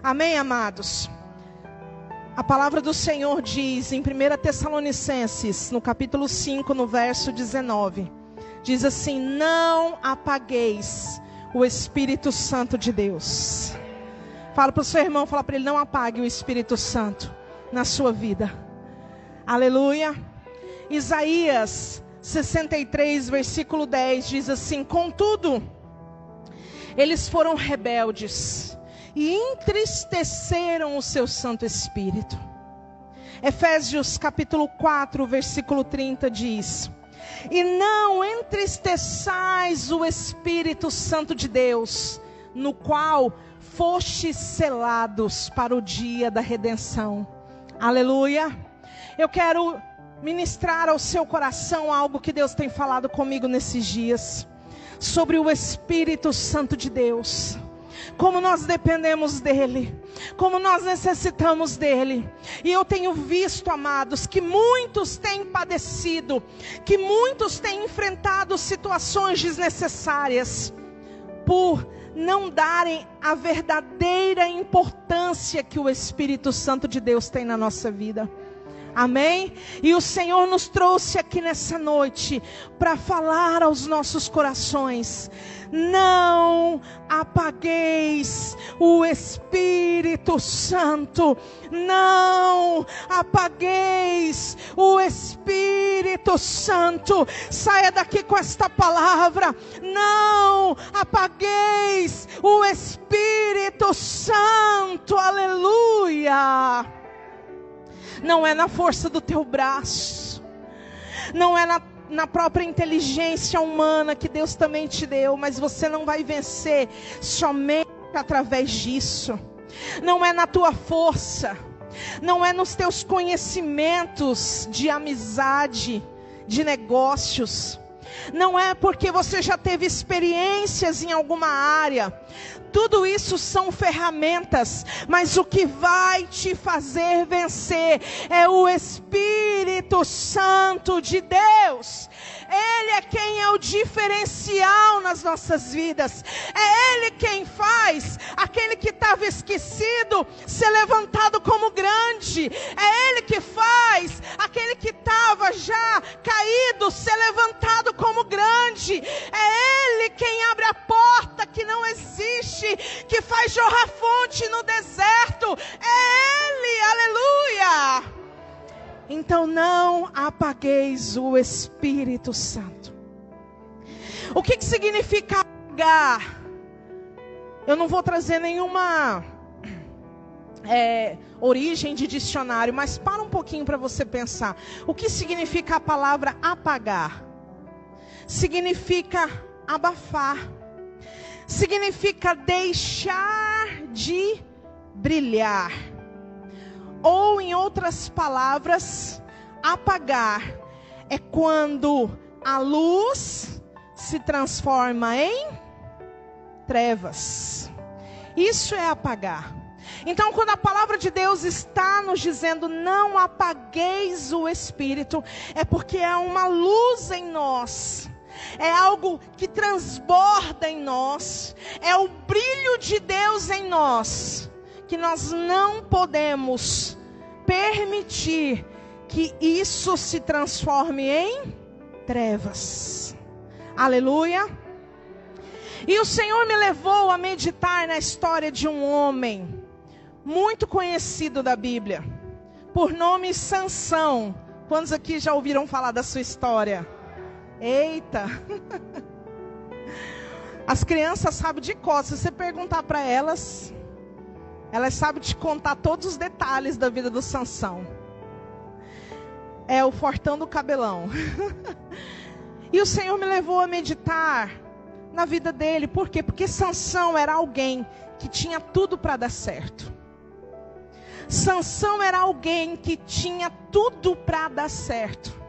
Amém, amados? A palavra do Senhor diz em 1 Tessalonicenses, no capítulo 5, no verso 19. Diz assim: não apagueis o Espírito Santo de Deus. Fala para o seu irmão, fala para ele: não apague o Espírito Santo na sua vida. Aleluia. Isaías 63, versículo 10 diz assim: contudo, eles foram rebeldes e entristeceram o seu Santo Espírito. Efésios capítulo 4, versículo 30 diz: e não entristeçais o Espírito Santo de Deus, no qual fostes selados para o dia da redenção. Aleluia. Eu quero ministrar ao seu coração algo que Deus tem falado comigo nesses dias, sobre o Espírito Santo de Deus. Como nós dependemos dele, como nós necessitamos dele. E eu tenho visto, amados, que muitos têm padecido, que muitos têm enfrentado situações desnecessárias, por não darem a verdadeira importância que o Espírito Santo de Deus tem na nossa vida. Amém? E o Senhor nos trouxe aqui nessa noite para falar aos nossos corações: não apagueis o Espírito Santo. Não apagueis o Espírito Santo. Saia daqui com esta palavra: não apagueis o Espírito Santo. Aleluia. Não é na força do teu braço, não é na própria inteligência humana que Deus também te deu, mas você não vai vencer somente através disso. Não é na tua força, não é nos teus conhecimentos de amizade, de negócios, não é porque você já teve experiências em alguma área. Tudo isso são ferramentas, mas o que vai te fazer vencer é o Espírito Santo de Deus. Ele é quem é o diferencial nas nossas vidas. É Ele quem faz aquele que estava esquecido ser levantado como grande. É Ele que faz aquele que estava já caído ser levantado como grande. É Ele quem abre a porta que não existe, que faz jorrar fonte no deserto. É Ele, aleluia. Então não apagueis o Espírito Santo. O que significa apagar? Eu não vou trazer nenhuma origem de dicionário, mas para um pouquinho para você pensar. O que significa a palavra apagar? Significa abafar. Significa deixar de brilhar. Ou, em outras palavras, apagar é quando a luz se transforma em trevas. Isso é apagar. Então, quando a palavra de Deus está nos dizendo não apagueis o Espírito, é porque é uma luz em nós. É algo que transborda em nós. É o brilho de Deus em nós, que nós não podemos permitir que isso se transforme em trevas. Aleluia. E o Senhor me levou a meditar na história de um homem muito conhecido da Bíblia, por nome Sansão. Quantos aqui já ouviram falar da sua história? Eita! As crianças sabem de cor. Se você perguntar para elas, elas sabem te contar todos os detalhes da vida do Sansão. É o fortão do cabelão. E o Senhor me levou a meditar na vida dele. Por quê? Porque Sansão era alguém que tinha tudo para dar certo. Sansão era alguém que tinha tudo para dar certo.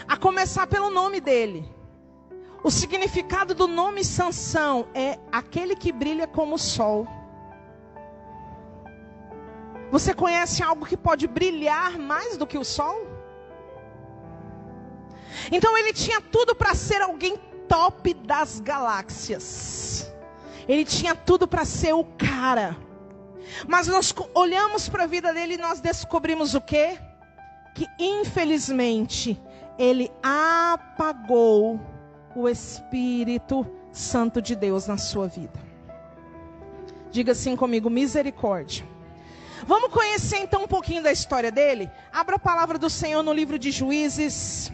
A começar pelo nome dele. O significado do nome Sansão é aquele que brilha como o sol. Você conhece algo que pode brilhar mais do que o sol? Então ele tinha tudo para ser alguém top das galáxias. Ele tinha tudo para ser o cara. Mas nós olhamos para a vida dele e nós descobrimos o quê? Que infelizmente ele apagou o Espírito Santo de Deus na sua vida. Diga assim comigo: misericórdia. Vamos conhecer então um pouquinho da história dele? Abra a palavra do Senhor no livro de Juízes,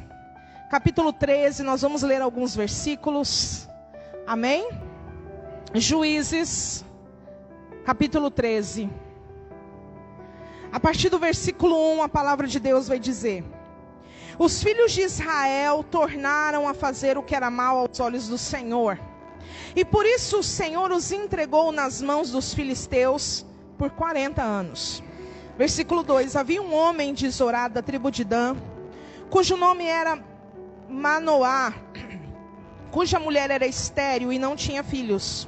capítulo 13, nós vamos ler alguns versículos. Amém? Juízes, capítulo 13. A partir do versículo 1, a palavra de Deus vai dizer: os filhos de Israel tornaram a fazer o que era mal aos olhos do Senhor. E por isso o Senhor os entregou nas mãos dos filisteus por 40 anos. Versículo 2: havia um homem de Zorá, da tribo de Dan, cujo nome era Manoá, cuja mulher era estéril e não tinha filhos.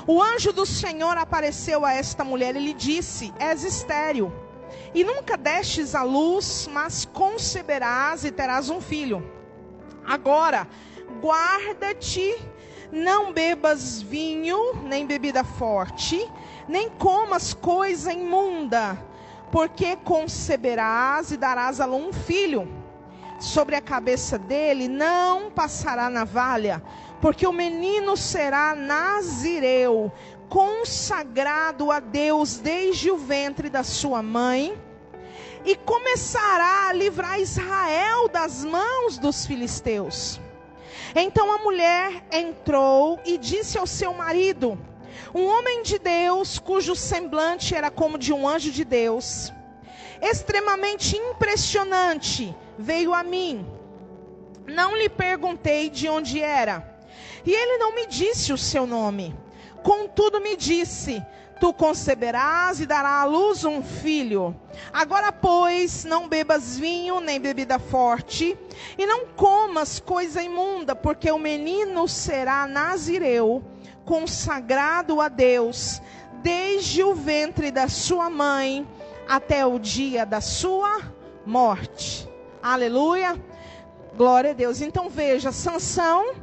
O anjo do Senhor apareceu a esta mulher e lhe disse: és estéril, e nunca destes à luz, mas conceberás e terás um filho. Agora, guarda-te, não bebas vinho, nem bebida forte, nem comas coisa imunda, porque conceberás e darás à luz um filho. Sobre a cabeça dele não passará navalha, porque o menino será nazireu, consagrado a Deus desde o ventre da sua mãe, e começará a livrar Israel das mãos dos filisteus. Então a mulher entrou e disse ao seu marido, um homem de Deus, cujo semblante era como de um anjo de Deus, extremamente impressionante, veio a mim. Não lhe perguntei de onde era, e ele não me disse o seu nome. Contudo me disse: tu conceberás e darás à luz um filho. Agora, pois, não bebas vinho nem bebida forte, e não comas coisa imunda, porque o menino será nazireu, consagrado a Deus, desde o ventre da sua mãe até o dia da sua morte. Aleluia, glória a Deus. Então veja, Sansão,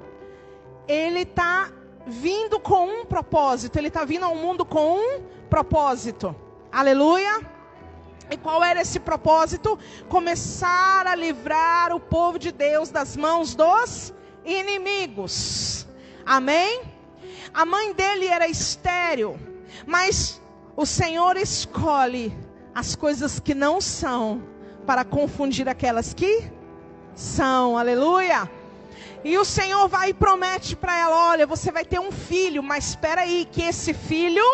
ele está vindo com um propósito, ele está vindo ao mundo com um propósito. Aleluia. E qual era esse propósito? Começar a livrar o povo de Deus das mãos dos inimigos. Amém? A mãe dele era estéril, mas o Senhor escolhe as coisas que não são para confundir aquelas que são. Aleluia. E o Senhor vai e promete para ela: olha, você vai ter um filho, mas espera aí, que esse filho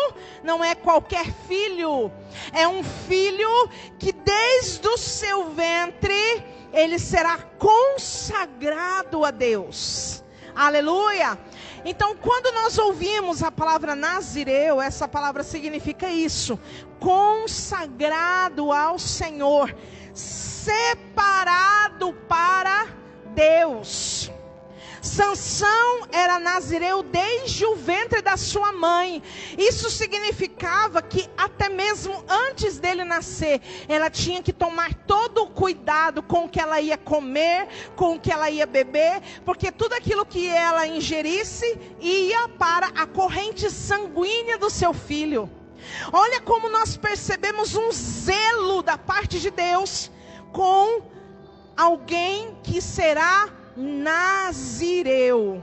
não é qualquer filho. É um filho que desde o seu ventre, ele será consagrado a Deus. Aleluia. Então, quando nós ouvimos a palavra nazireu, essa palavra significa isso: consagrado ao Senhor, separado para Deus. Sansão era nazireu desde o ventre da sua mãe. Isso significava que até mesmo antes dele nascer, ela tinha que tomar todo o cuidado com o que ela ia comer, com o que ela ia beber, porque tudo aquilo que ela ingerisse ia para a corrente sanguínea do seu filho. Olha como nós percebemos um zelo da parte de Deus com alguém que será nazireu.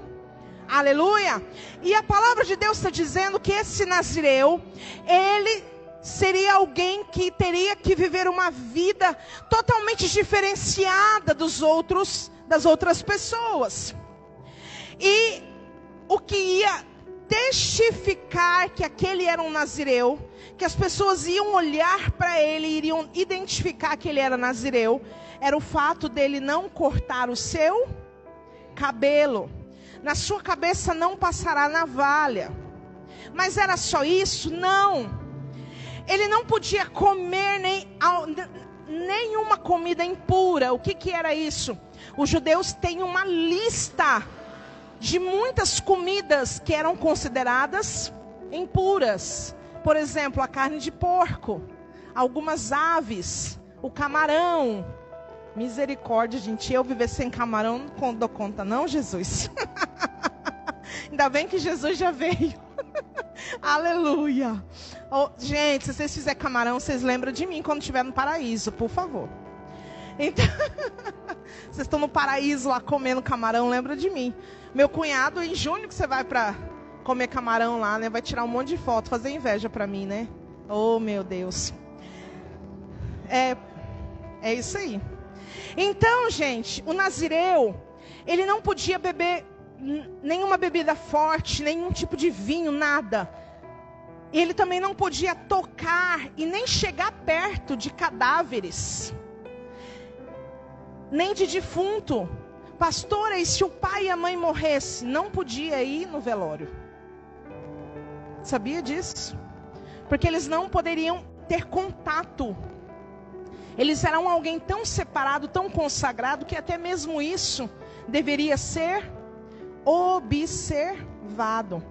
Aleluia. E a palavra de Deus está dizendo que esse nazireu, ele seria alguém que teria que viver uma vida totalmente diferenciada das outras pessoas. E o que ia testificar que aquele era um nazireu, que as pessoas iam olhar para ele e iriam identificar que ele era nazireu, era o fato dele não cortar o seu cabelo. Na sua cabeça não passará navalha. Mas era só isso? Não. Ele não podia comer nenhuma comida impura. O que era isso? Os judeus têm uma lista de muitas comidas que eram consideradas impuras. Por exemplo, a carne de porco, algumas aves, o camarão. Misericórdia, gente, eu viver sem camarão não dou conta não, Jesus. Ainda bem que Jesus já veio. Aleluia. Oh, gente, se vocês fizerem camarão, vocês lembram de mim quando estiver no paraíso, por favor. Então, vocês estão no paraíso lá comendo camarão, lembra de mim. Meu cunhado, em junho que você vai para comer camarão lá, né? Vai tirar um monte de foto, fazer inveja para mim, né? Oh, meu Deus. É isso aí. Então, gente, o nazireu, ele não podia beber nenhuma bebida forte, nenhum tipo de vinho, nada. Ele também não podia tocar e nem chegar perto de cadáveres, nem de defunto. Pastora, e se o pai e a mãe morressem, não podia ir no velório. Sabia disso? Porque eles não poderiam ter contato. Eles eram alguém tão separado, tão consagrado, que até mesmo isso deveria ser observado.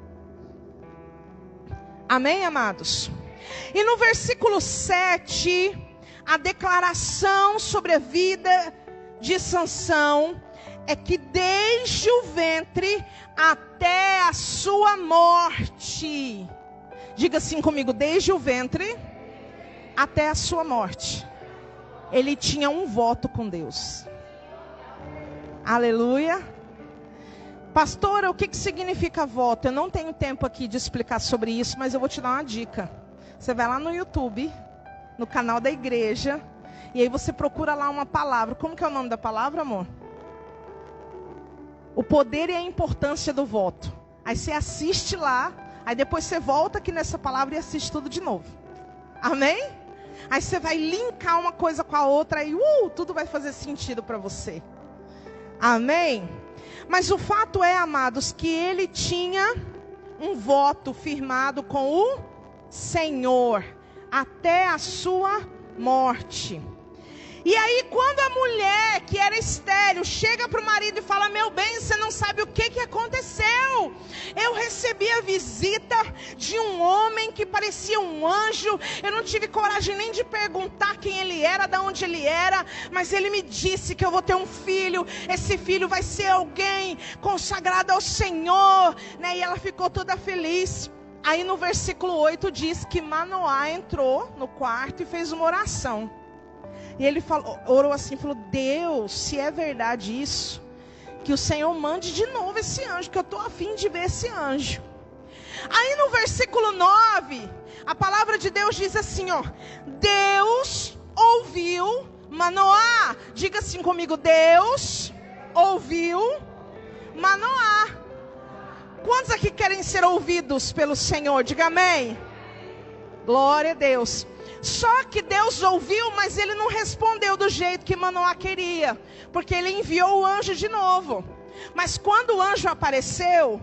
Amém, amados? E no versículo 7, a declaração sobre a vida de Sansão é que desde o ventre até a sua morte. Diga assim comigo, desde o ventre até a sua morte. Ele tinha um voto com Deus. Aleluia. Pastora, o que significa voto? Eu não tenho tempo aqui de explicar sobre isso, mas eu vou te dar uma dica. Você vai lá no YouTube, no canal da igreja, e aí você procura lá uma palavra. Como que é o nome da palavra, amor? O poder e a importância do voto. Aí você assiste lá, aí depois você volta aqui nessa palavra e assiste tudo de novo. Amém? Aí você vai linkar uma coisa com a outra e tudo vai fazer sentido para você. Amém? Mas o fato é, amados, que ele tinha um voto firmado com o Senhor até a sua morte. E aí quando a mulher que era estéril chega para o marido e fala: meu bem, você não sabe o que aconteceu. Eu recebi a visita de um homem que parecia um anjo. Eu não tive coragem nem de perguntar quem ele era, de onde ele era, mas ele me disse que eu vou ter um filho. Esse filho vai ser alguém consagrado ao Senhor, né? E ela ficou toda feliz. Aí no versículo 8 diz que Manoá entrou no quarto e fez uma oração. E ele orou assim, falou: Deus, se é verdade isso, que o Senhor mande de novo esse anjo, que eu estou a fim de ver esse anjo. Aí no versículo 9, a palavra de Deus diz assim, ó: Deus ouviu Manoá. Diga assim comigo: Deus ouviu Manoá. Quantos aqui querem ser ouvidos pelo Senhor? Diga amém. Glória a Deus. Só que Deus ouviu, mas ele não respondeu do jeito que Manoá queria, porque ele enviou o anjo de novo. Mas quando o anjo apareceu,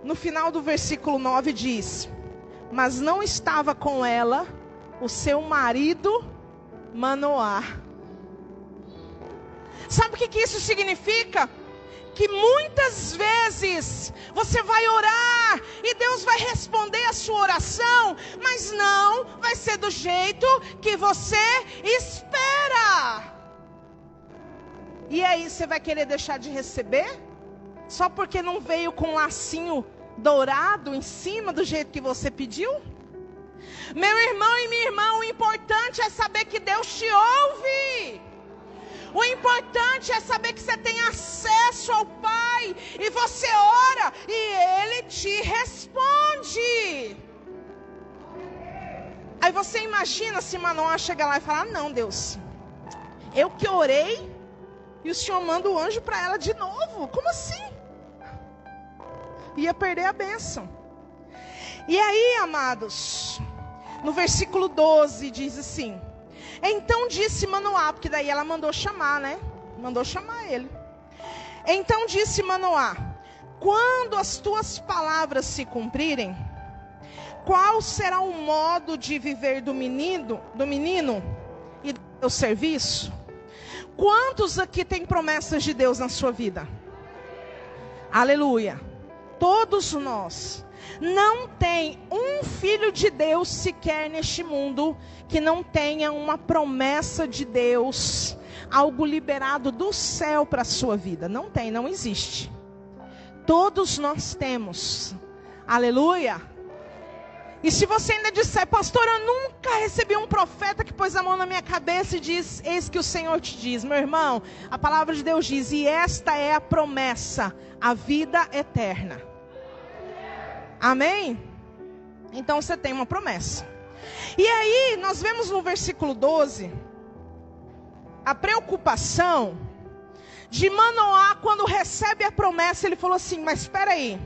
no final do versículo 9 diz: mas não estava com ela o seu marido Manoá. Sabe o que isso significa? Que muitas vezes você vai orar e Deus vai responder a sua oração, mas não vai ser do jeito que você espera. E aí você vai querer deixar de receber? Só porque não veio com um lacinho dourado em cima do jeito que você pediu? Meu irmão e minha irmã, o importante é saber que Deus te ouve. O importante é saber que você tem acesso ao Pai, e você ora e Ele te responde. Aí você imagina se Manoá chega lá e fala: não, Deus, eu que orei e o Senhor manda o anjo para ela de novo. Como assim? Ia perder a bênção. E aí, amados, no versículo 12 diz assim: então disse Manoá, porque daí ela mandou chamar, né? Mandou chamar ele. Então disse Manoá: quando as tuas palavras se cumprirem, qual será o modo de viver do menino e do teu serviço? Quantos aqui têm promessas de Deus na sua vida? Aleluia. Todos nós. Não tem um filho de Deus sequer neste mundo que não tenha uma promessa de Deus, algo liberado do céu para a sua vida. Não tem, não existe. Todos nós temos. Aleluia. E se você ainda disser, pastor, eu nunca recebi um profeta que pôs a mão na minha cabeça e diz, eis que o Senhor te diz. Meu irmão, a palavra de Deus diz, e esta é a promessa, a vida eterna. Amém? Então você tem uma promessa. E aí, nós vemos no versículo 12, a preocupação de Manoá, quando recebe a promessa, ele falou assim, mas espera aí.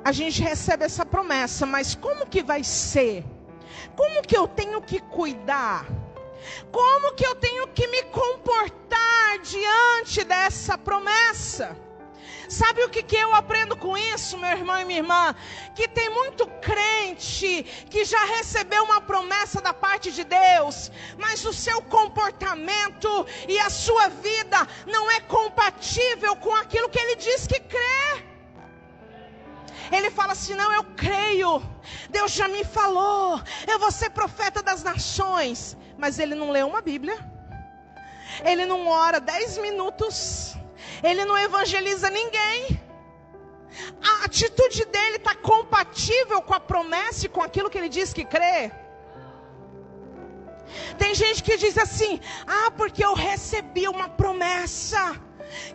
A gente recebe essa promessa, mas como que vai ser? Como que eu tenho que cuidar? Como que eu tenho que me comportar diante dessa promessa? Sabe o que eu aprendo com isso, meu irmão e minha irmã? Que tem muito crente que já recebeu uma promessa da parte de Deus, mas o seu comportamento e a sua vida não é compatível com aquilo que ele diz que crê. Ele fala assim, não, eu creio, Deus já me falou, eu vou ser profeta das nações. Mas ele não lê uma Bíblia, ele não ora 10 minutos, ele não evangeliza ninguém. A atitude dele está compatível com a promessa e com aquilo que ele diz que crê? Tem gente que diz assim, porque eu recebi uma promessa,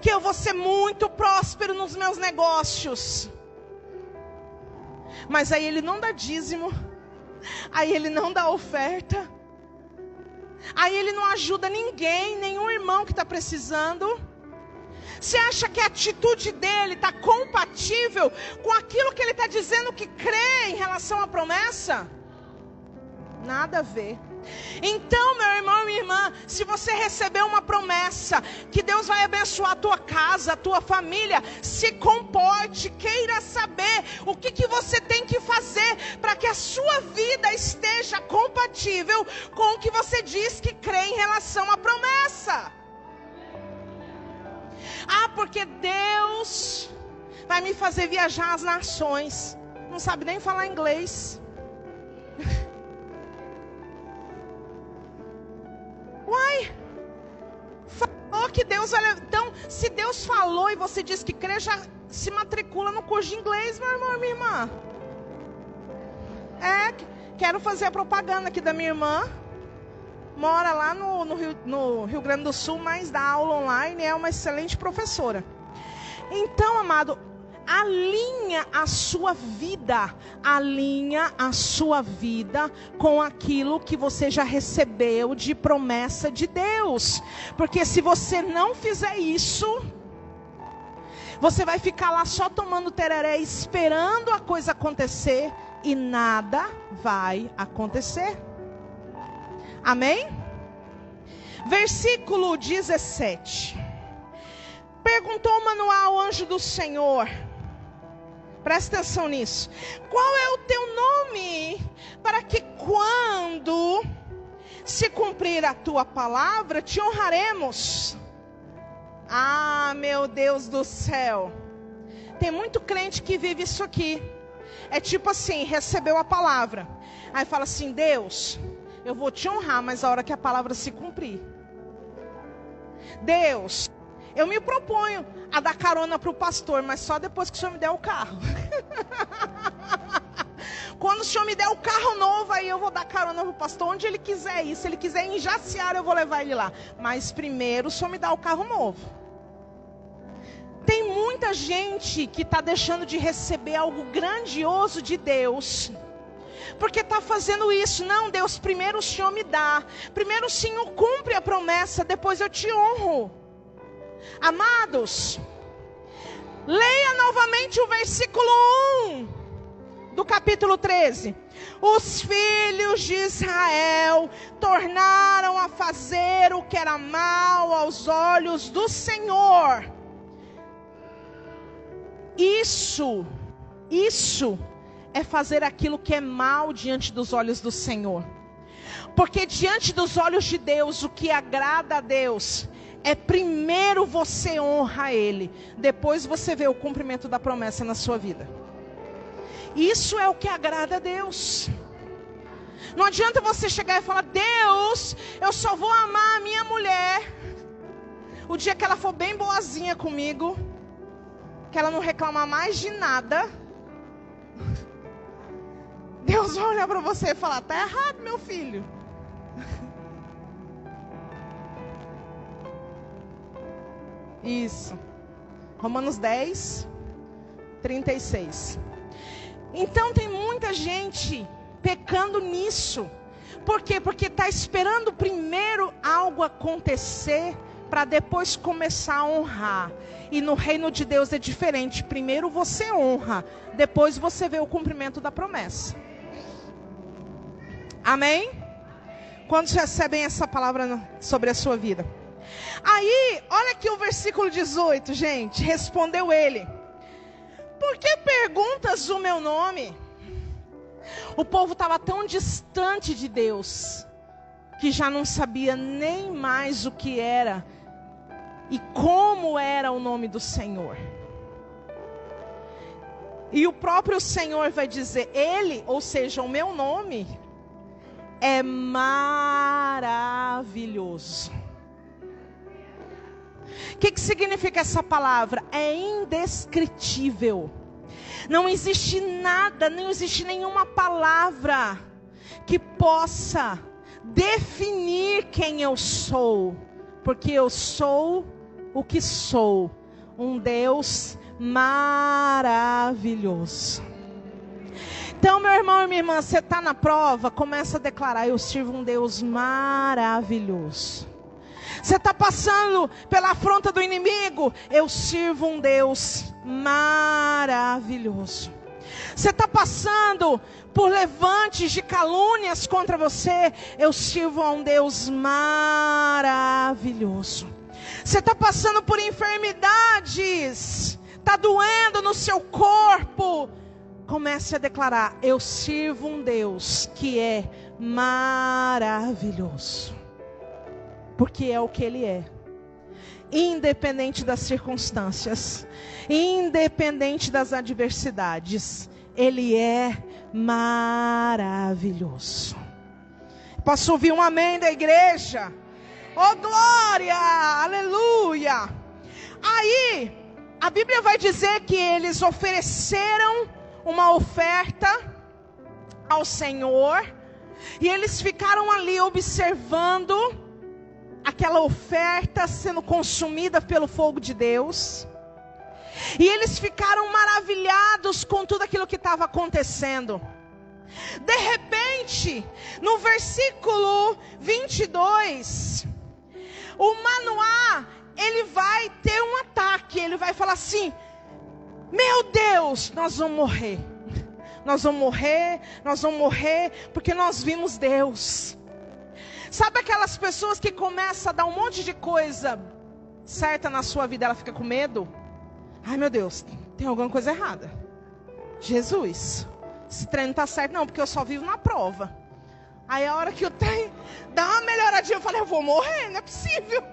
que eu vou ser muito próspero nos meus negócios. Mas aí ele não dá dízimo, aí ele não dá oferta, aí ele não ajuda ninguém, nenhum irmão que está precisando. Você acha que a atitude dele está compatível com aquilo que ele está dizendo que crê em relação à promessa? Nada a ver. Então, meu irmão e minha irmã, se você recebeu uma promessa, que Deus vai abençoar a tua casa, a tua família, se comporte, queira saber o que você tem que fazer para que a sua vida esteja compatível com o que você diz que crê em relação à promessa. Porque Deus vai me fazer viajar às nações. Não sabe nem falar inglês. Uai, falou que Deus vai... Então, se Deus falou e você diz que crê, já se matricula no curso de inglês, meu irmão e minha irmã. Quero fazer a propaganda aqui da minha irmã. Mora lá no Rio Grande do Sul, mas dá aula online, é uma excelente professora. Então, amado, alinha a sua vida com aquilo que você já recebeu de promessa de Deus. Porque se você não fizer isso, você vai ficar lá só tomando tereré, esperando a coisa acontecer, e nada vai acontecer. Amém? Versículo 17. Perguntou Manoá ao anjo do Senhor. Presta atenção nisso. Qual é o teu nome? Para que quando se cumprir a tua palavra, te honraremos. Meu Deus do céu. Tem muito crente que vive isso aqui. É tipo assim, recebeu a palavra. Aí fala assim, Deus, eu vou te honrar, mas a hora que a palavra se cumprir. Deus, eu me proponho a dar carona para o pastor, mas só depois que o Senhor me der o carro. Quando o Senhor me der o carro novo, aí eu vou dar carona para o pastor onde ele quiser ir. Se ele quiser ir em Jaciara, eu vou levar ele lá. Mas primeiro o Senhor me dá o carro novo. Tem muita gente que está deixando de receber algo grandioso de Deus, porque está fazendo isso. Não, Deus, primeiro o Senhor me dá, primeiro o Senhor cumpre a promessa, depois eu te honro. Amados, leia novamente o versículo 1 do capítulo 13. Os filhos de Israel tornaram a fazer o que era mal aos olhos do Senhor. Isso é fazer aquilo que é mal diante dos olhos do Senhor. Porque diante dos olhos de Deus, o que agrada a Deus é primeiro você honra Ele, depois você vê o cumprimento da promessa na sua vida. Isso é o que agrada a Deus. Não adianta você chegar e falar, Deus, eu só vou amar a minha mulher o dia que ela for bem boazinha comigo, que ela não reclamar mais de nada. Deus vai olhar para você e falar: está errado, meu filho. Isso. Romanos 10, 36. Então tem muita gente pecando nisso. Por quê? Porque está esperando primeiro algo acontecer para depois começar a honrar. E no reino de Deus é diferente. Primeiro você honra, depois você vê o cumprimento da promessa. Amém? Quantos recebem essa palavra sobre a sua vida? Aí, olha aqui o versículo 18, gente. Respondeu ele: por que perguntas o meu nome? O povo estava tão distante de Deus que já não sabia nem mais o que era e como era o nome do Senhor. E o próprio Senhor vai dizer: ele, ou seja, o meu nome, é maravilhoso. O que significa essa palavra? É indescritível. Não existe nada, não existe nenhuma palavra que possa definir quem eu sou. Porque eu sou o que sou. Um Deus maravilhoso. Então, meu irmão e minha irmã, você está na prova, começa a declarar: eu sirvo um Deus maravilhoso. Você está passando pela afronta do inimigo, eu sirvo um Deus maravilhoso. Você está passando por levantes de calúnias contra você, eu sirvo a um Deus maravilhoso. Você está passando por enfermidades, está doendo no seu corpo, comece a declarar: eu sirvo um Deus que é maravilhoso. Porque é o que Ele é. Independente das circunstâncias, independente das adversidades, Ele é maravilhoso. Posso ouvir um amém da igreja? Oh, glória! Aleluia! Aí, a Bíblia vai dizer que eles ofereceram uma oferta ao Senhor, e eles ficaram ali observando aquela oferta sendo consumida pelo fogo de Deus. E eles ficaram maravilhados com tudo aquilo que estava acontecendo. De repente, no versículo 22, o Manoá, ele vai ter um ataque. Ele vai falar assim: meu Deus, nós vamos morrer. Nós vamos morrer, porque nós vimos Deus. Sabe aquelas pessoas que começam a dar um monte de coisa certa na sua vida, ela fica com medo? Ai, meu Deus, tem alguma coisa errada. Jesus, esse trem não está certo não, porque eu só vivo na prova. Aí a hora que o trem dá uma melhoradinha, eu falei: eu vou morrer, não é possível.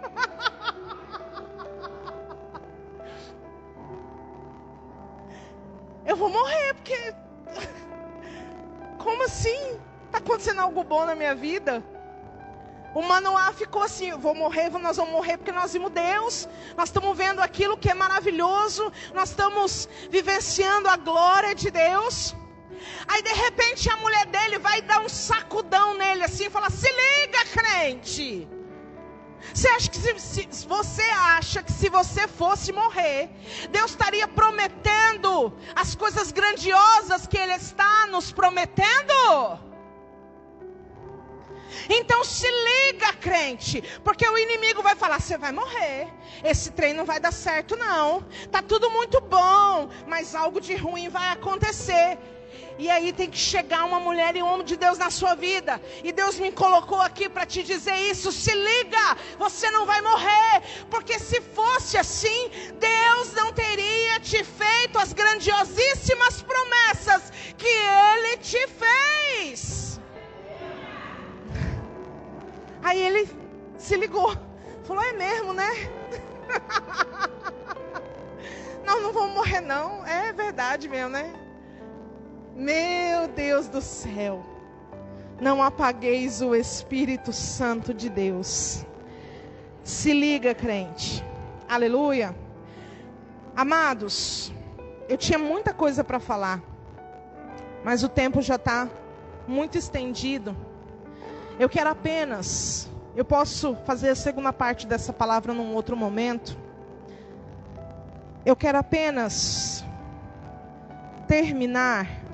Eu vou morrer, porque... como assim? Está acontecendo algo bom na minha vida? O Manoá ficou assim: vou morrer, nós vamos morrer porque nós vimos Deus. Nós estamos vendo aquilo que é maravilhoso. Nós estamos vivenciando a glória de Deus. Aí de repente a mulher dele vai dar um sacudão nele assim e fala: se liga, crente. Você acha que se você fosse morrer, Deus estaria prometendo as coisas grandiosas que Ele está nos prometendo? Então se liga, crente, porque o inimigo vai falar: você vai morrer, esse trem não vai dar certo não, tá tudo muito bom, mas algo de ruim vai acontecer. E aí tem que chegar uma mulher e um homem de Deus na sua vida, e Deus me colocou aqui para te dizer isso: se liga, você não vai morrer, porque se fosse assim, Deus não teria te feito as grandiosíssimas promessas que Ele te fez. Aí ele se ligou, falou: é mesmo, né? Nós não vamos morrer não, é verdade mesmo, né? Meu Deus do céu, não apagueis o Espírito Santo de Deus. Se liga, crente, aleluia. Amados, eu tinha muita coisa para falar, mas o tempo já está muito estendido. Eu quero apenas, eu posso fazer a segunda parte dessa palavra num outro momento. Eu quero apenas terminar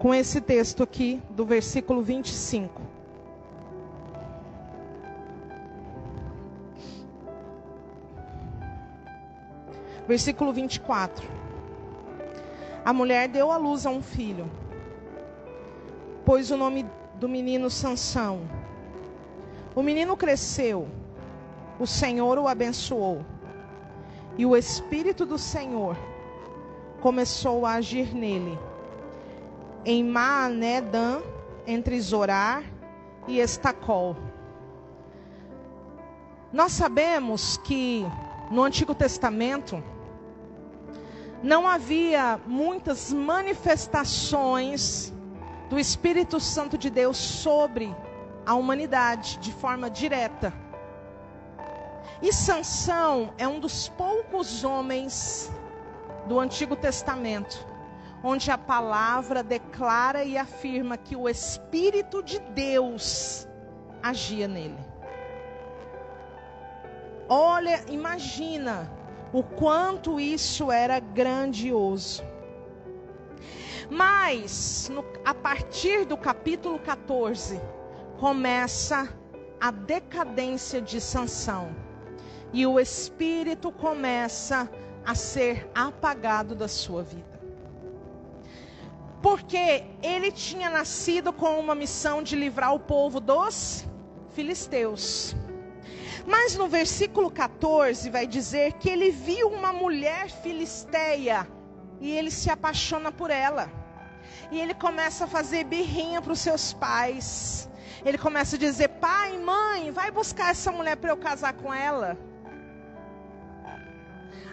com esse texto aqui do versículo 25. Versículo 24. A mulher deu à luz a um filho, pôs o nome do menino Sansão. O menino cresceu, o Senhor o abençoou, e o Espírito do Senhor começou a agir nele, em Maané-Dan, entre Zorar e Estacol. Nós sabemos que no Antigo Testamento não havia muitas manifestações do Espírito Santo de Deus sobre a humanidade de forma direta. E Sansão é um dos poucos homens do Antigo Testamento onde a palavra declara e afirma que o Espírito de Deus agia nele. Olha, imagina o quanto isso era grandioso. Mas, a partir do capítulo 14, começa a decadência de Sansão. E o Espírito começa a ser apagado da sua vida. Porque ele tinha nascido com uma missão de livrar o povo dos filisteus. Mas no versículo 14 vai dizer que ele viu uma mulher filisteia e ele se apaixona por ela. E ele começa a fazer birrinha para os seus pais. Ele começa a dizer: pai, mãe, vai buscar essa mulher para eu casar com ela.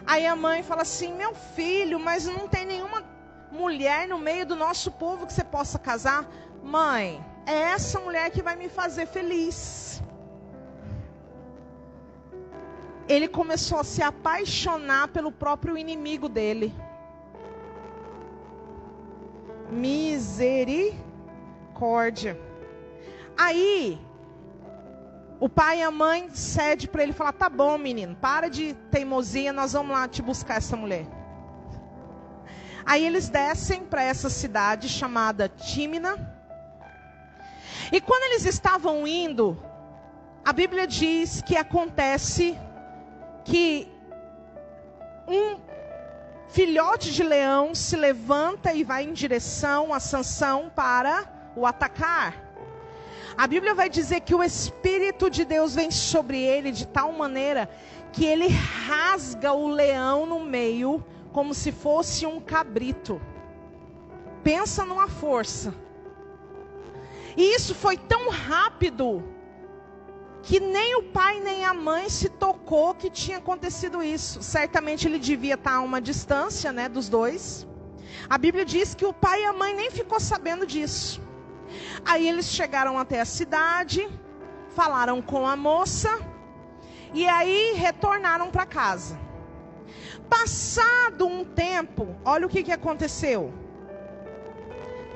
Aí a mãe fala assim: meu filho, mas não tem nenhuma mulher no meio do nosso povo que você possa casar. Mãe, é essa mulher que vai me fazer feliz. Ele começou a se apaixonar pelo próprio inimigo dele. Misericórdia. Aí, o pai e a mãe cedem para ele e falam: tá bom, menino, para de teimosia, nós vamos lá te buscar essa mulher. Aí eles descem para essa cidade chamada Tímina. E quando eles estavam indo, a Bíblia diz que acontece que um filhote de leão se levanta e vai em direção a Sansão para o atacar. A Bíblia vai dizer que o Espírito de Deus vem sobre ele de tal maneira que ele rasga o leão no meio como se fosse um cabrito. Pensa numa força. E isso foi tão rápido que nem o pai nem a mãe se tocou que tinha acontecido isso. Certamente ele devia estar a uma distância, né, dos dois. A Bíblia diz que o pai e a mãe nem ficou sabendo disso. Aí eles chegaram até a cidade, falaram com a moça e aí retornaram para casa. Passado um tempo, olha o que aconteceu.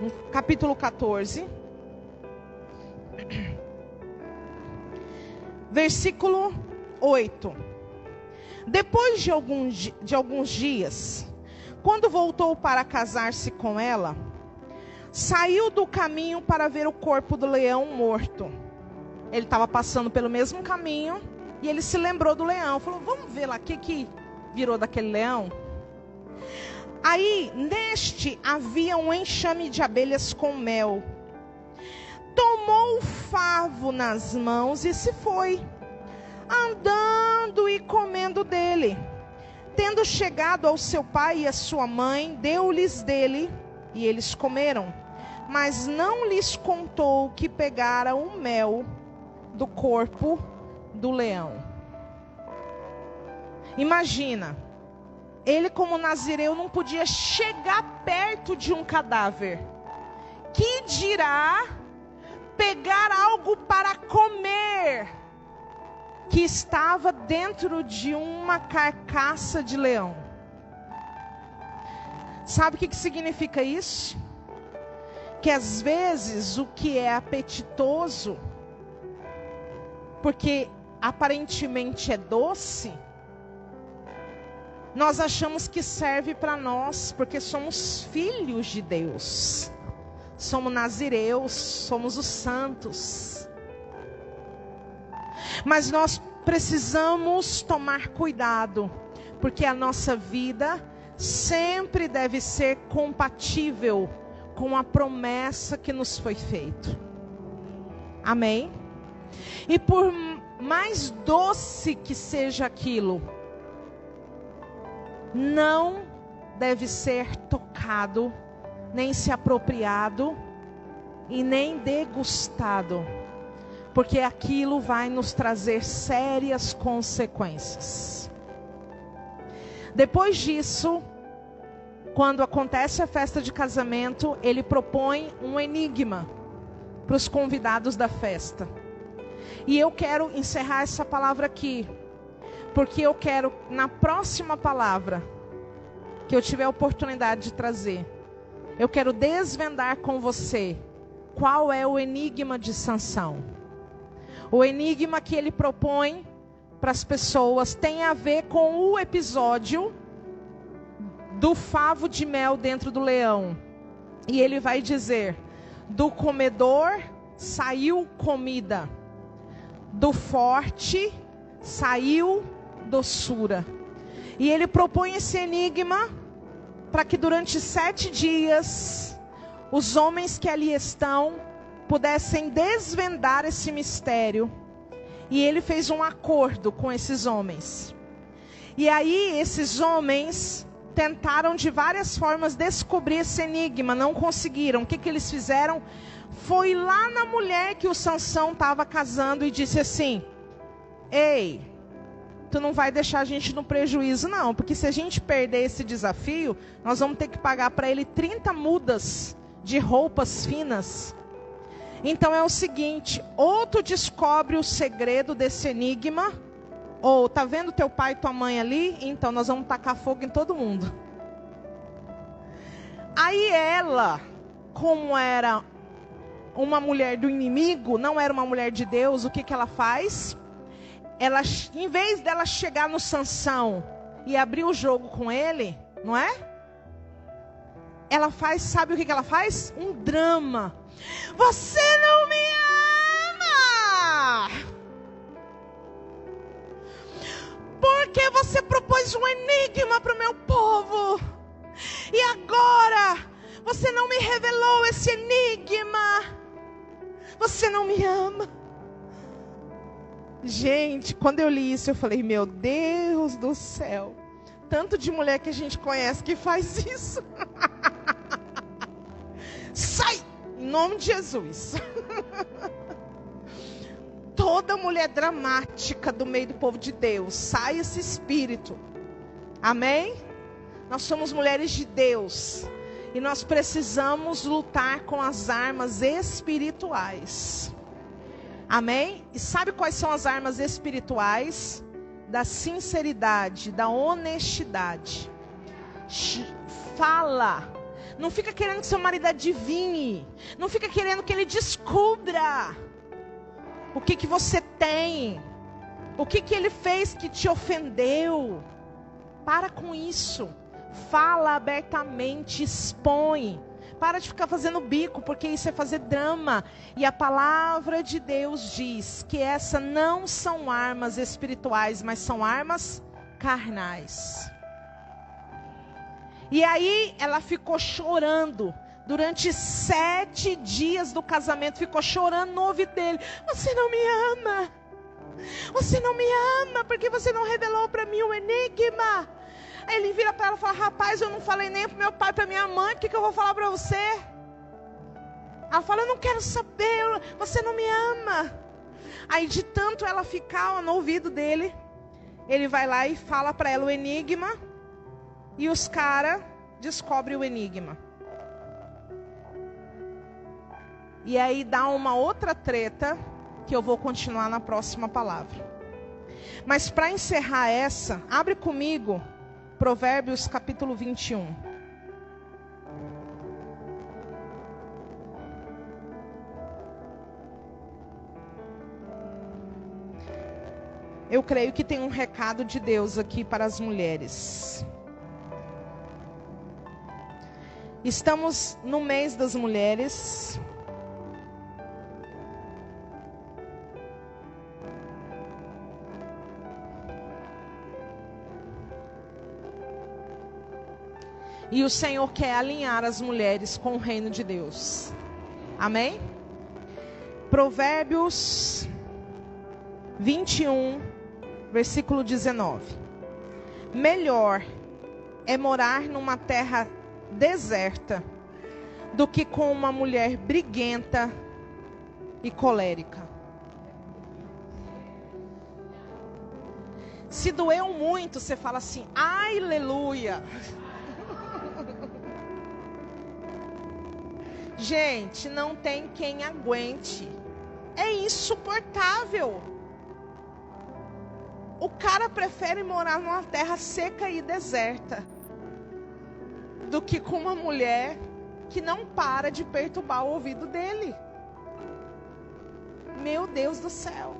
No capítulo 14, versículo 8. Depois de alguns dias, quando voltou para casar-se com ela, saiu do caminho para ver o corpo do leão morto. Ele estava passando pelo mesmo caminho e ele se lembrou do leão. Falou: vamos ver lá o que virou daquele leão. Aí neste havia um enxame de abelhas com mel. Tomou o favo nas mãos e se foi, andando e comendo dele. Tendo chegado ao seu pai e à sua mãe, deu-lhes dele e eles comeram. Mas não lhes contou que pegara o mel do corpo do leão. Imagina, ele como nazireu não podia chegar perto de um cadáver. Que dirá pegar algo para comer que estava dentro de uma carcaça de leão? Sabe o que significa isso? Porque às vezes o que é apetitoso, porque aparentemente é doce, nós achamos que serve para nós, porque somos filhos de Deus. Somos nazireus, somos os santos. Mas nós precisamos tomar cuidado, porque a nossa vida sempre deve ser compatível com a promessa que nos foi feita. Amém? E por mais doce que seja aquilo, não deve ser tocado, nem se apropriado e nem degustado, porque aquilo vai nos trazer sérias consequências. Depois disso, quando acontece a festa de casamento, ele propõe um enigma para os convidados da festa. E eu quero encerrar essa palavra aqui, porque eu quero, na próxima palavra que eu tiver a oportunidade de trazer, eu quero desvendar com você qual é o enigma de Sansão. O enigma que ele propõe para as pessoas tem a ver com o episódio do favo de mel dentro do leão. E ele vai dizer: do comedor saiu comida, do forte saiu doçura. E ele propõe esse enigma para que durante 7 dias os homens que ali estão pudessem desvendar esse mistério. E ele fez um acordo com esses homens. E aí esses homens tentaram de várias formas descobrir esse enigma, não conseguiram. O que eles fizeram? Foi lá na mulher que o Sansão estava casando e disse assim: ei, tu não vai deixar a gente no prejuízo não, porque se a gente perder esse desafio, nós vamos ter que pagar para ele 30 mudas de roupas finas. Então é o seguinte, ou tu descobre o segredo desse enigma, ou tá vendo teu pai e tua mãe ali? Então nós vamos tacar fogo em todo mundo. Aí ela, como era uma mulher do inimigo, não era uma mulher de Deus, o que ela faz? Ela, em vez dela chegar no Sansão e abrir o jogo com ele, não é? Ela faz, sabe o que ela faz? Um drama. Você não me ama! Porque você propôs um enigma para o meu povo. E agora, você não me revelou esse enigma. Você não me ama. Gente, quando eu li isso, eu falei: meu Deus do céu. Tanto de mulher que a gente conhece que faz isso. Sai! Em nome de Jesus. Toda mulher dramática do meio do povo de Deus, sai esse espírito. Amém? Nós somos mulheres de Deus. E nós precisamos lutar com as armas espirituais. Amém? E sabe quais são as armas espirituais? Da sinceridade, da honestidade. Fala. Não fica querendo que seu marido adivinhe. Não fica querendo que ele descubra o que você tem. O que ele fez que te ofendeu. Para com isso. Fala abertamente, expõe. Para de ficar fazendo bico, porque isso é fazer drama. E a palavra de Deus diz que essas não são armas espirituais, mas são armas carnais. E aí ela ficou chorando. Durante 7 dias do casamento, ficou chorando no ouvido dele. Você não me ama. Você não me ama, porque você não revelou para mim o enigma. Aí ele vira para ela e fala: rapaz, eu não falei nem para meu pai, para minha mãe, o que eu vou falar para você? Ela fala: eu não quero saber, você não me ama. Aí de tanto ela ficar no ouvido dele, ele vai lá e fala para ela o enigma. E os caras descobrem o enigma. E aí dá uma outra treta, que eu vou continuar na próxima palavra. Mas para encerrar essa, abre comigo Provérbios capítulo 21. eu creio que tem um recado de Deus aqui para as mulheres. Estamos no mês das mulheres. E o Senhor quer alinhar as mulheres com o reino de Deus. Amém? Provérbios 21, versículo 19. Melhor é morar numa terra deserta do que com uma mulher briguenta e colérica. Se doeu muito, você fala assim, ai, aleluia. Gente, não tem quem aguente. É insuportável. O cara prefere morar numa terra seca e deserta do que com uma mulher que não para de perturbar o ouvido dele. Meu Deus do céu.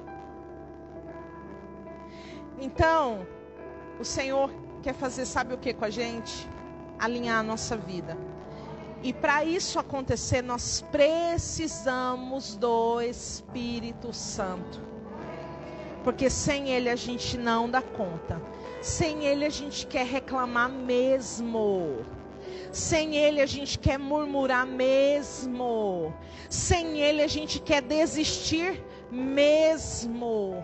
Então, o Senhor quer fazer, sabe o que com a gente? Alinhar a nossa vida. E para isso acontecer, nós precisamos do Espírito Santo. Porque sem Ele a gente não dá conta. Sem Ele a gente quer reclamar mesmo. Sem Ele a gente quer murmurar mesmo. Sem Ele a gente quer desistir mesmo.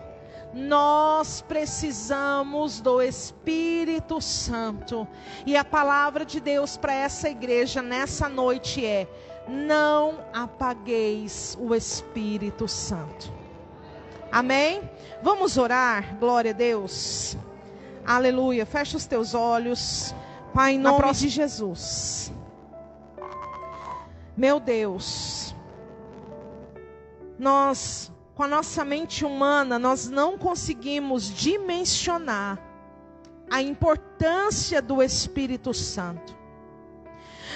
Nós precisamos do Espírito Santo. E a palavra de Deus para essa igreja nessa noite é: não apagueis o Espírito Santo. Amém? Vamos orar, glória a Deus. Aleluia, fecha os teus olhos. Pai, em nome de Jesus. Meu Deus, nós, com a nossa mente humana, nós não conseguimos dimensionar a importância do Espírito Santo.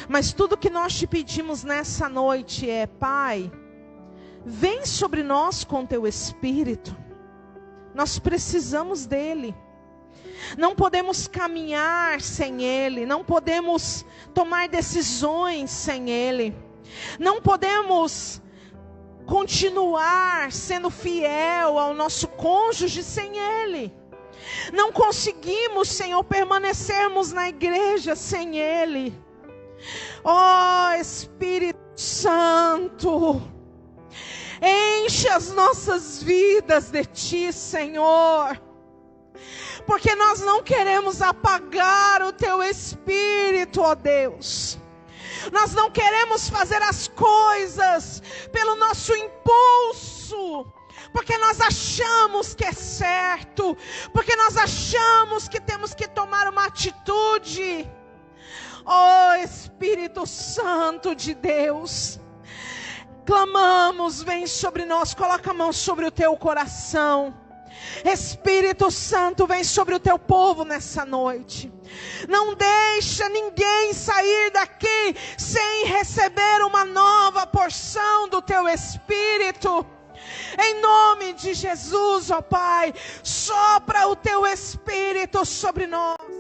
Mas tudo que nós te pedimos nessa noite é: Pai, vem sobre nós com teu Espírito. Nós precisamos dele. Não podemos caminhar sem ele. Não podemos tomar decisões sem ele. Não podemos continuar sendo fiel ao nosso cônjuge sem ele. Não conseguimos, Senhor, permanecermos na igreja sem ele. Ó Espírito Santo, enche as nossas vidas de Ti, Senhor. Porque nós não queremos apagar o Teu Espírito, ó Deus. Nós não queremos fazer as coisas pelo nosso impulso, porque nós achamos que é certo, porque nós achamos que temos que tomar uma atitude. Ó Espírito Santo de Deus, clamamos, vem sobre nós, coloca a mão sobre o teu coração. Espírito Santo, vem sobre o teu povo nessa noite. Não deixa ninguém sair daqui sem receber uma nova porção do teu Espírito. Em nome de Jesus, ó Pai, sopra o teu Espírito sobre nós.